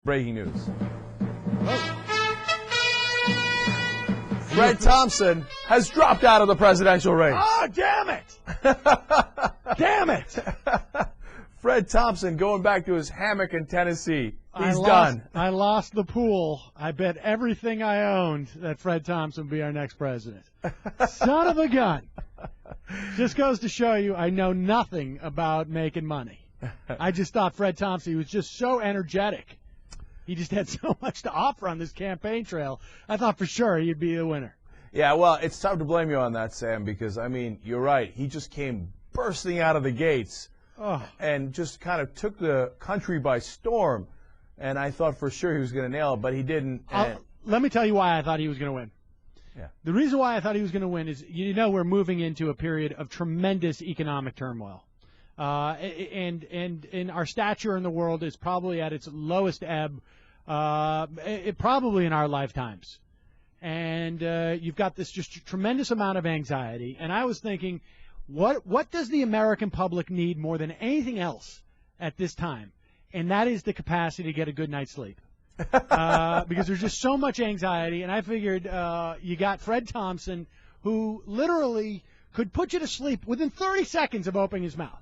Breaking news. Fred Thompson has dropped out of the presidential race. Oh, damn it! Damn it! Fred Thompson going back to his hammock in Tennessee. He's done. I lost the pool. I bet everything I owned that Fred Thompson would be our next president. Son of a gun. Just goes to show you I know nothing about making money. I just thought Fred Thompson, he was just so energetic. He just had so much to offer on this campaign trail. I thought for sure he'd be the winner. Yeah, well, it's tough to blame you on that, Sam, because, I mean, you're right. He just came bursting out of the gates and just kind of took the country by storm. And I thought for sure he was going to nail it, but he didn't. Let me tell you why I thought he was going to win. Yeah. The reason why I thought he was going to win is, we're moving into a period of tremendous economic turmoil. And our stature in the world is probably at its lowest ebb, probably in our lifetimes. And you've got this just tremendous amount of anxiety. And I was thinking, what does the American public need more than anything else at this time? And that is the capacity to get a good night's sleep. Because there's just so much anxiety. And I figured you got Fred Thompson, who literally could put you to sleep within 30 seconds of opening his mouth.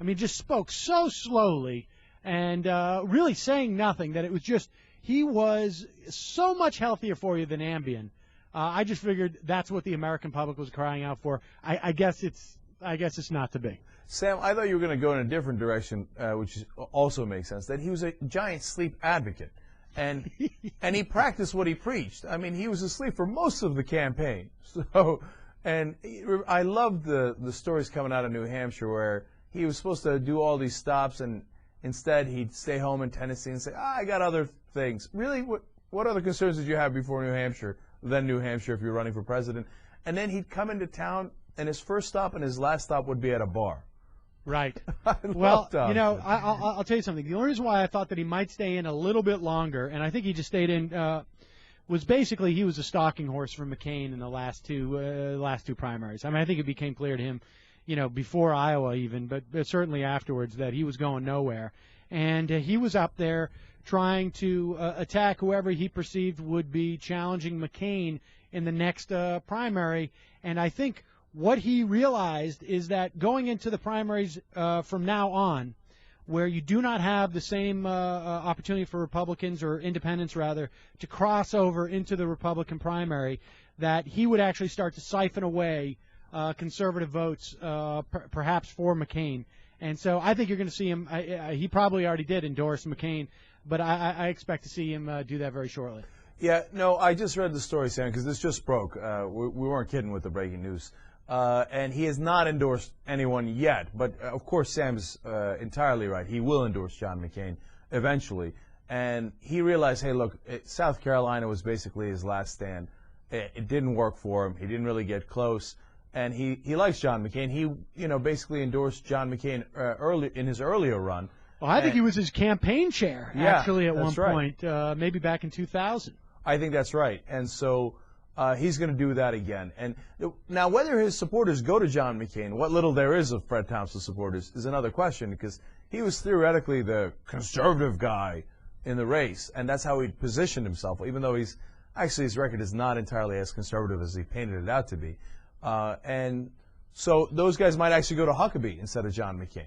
I mean, just spoke so slowly and really saying nothing that it was just, he was so much healthier for you than Ambien. I just figured that's what the American public was crying out for. I guess it's not to be. Sam, I thought you were going to go in a different direction, which also makes sense, that he was a giant sleep advocate. And he practiced what he preached. I mean, he was asleep for most of the campaign. So, and I loved the stories coming out of New Hampshire where he was supposed to do all these stops, and instead he'd stay home in Tennessee and say, I got other things. Really, what other concerns did you have before New Hampshire, then New Hampshire if you're running for president? And then he'd come into town, and his first stop and his last stop would be at a bar. Right. Well, I'll tell you something. The only reason why I thought that he might stay in a little bit longer, and I think he just stayed in, was basically he was a stalking horse for McCain in the last two primaries. I mean, I think it became clear to him, before Iowa even, but certainly afterwards, that he was going nowhere. And he was up there trying to attack whoever he perceived would be challenging McCain in the next primary. And I think what he realized is that going into the primaries from now on, where you do not have the same opportunity for Republicans or independents, rather, to cross over into the Republican primary, that he would actually start to siphon away conservative votes, perhaps for McCain. And so I think you're going to see him. He probably already did endorse McCain, but I expect to see him do that very shortly. Yeah, no, I just read the story, Sam, because this just broke. We weren't kidding with the breaking news. And he has not endorsed anyone yet. But, of course, Sam's entirely right. He will endorse John McCain eventually. And he realized, hey, look, South Carolina was basically his last stand. It didn't work for him. He didn't really get close. And he likes John McCain. He, basically endorsed John McCain early in his earlier run. Well, I think he was his campaign chair, actually, at one point, maybe back in 2000. I think that's right. And so he's going to do that again. And now, whether his supporters go to John McCain, what little there is of Fred Thompson supporters, is another question, because he was theoretically the conservative guy in the race, and that's how he positioned himself, even though his record is not entirely as conservative as he painted it out to be. And so those guys might actually go to Huckabee instead of John McCain.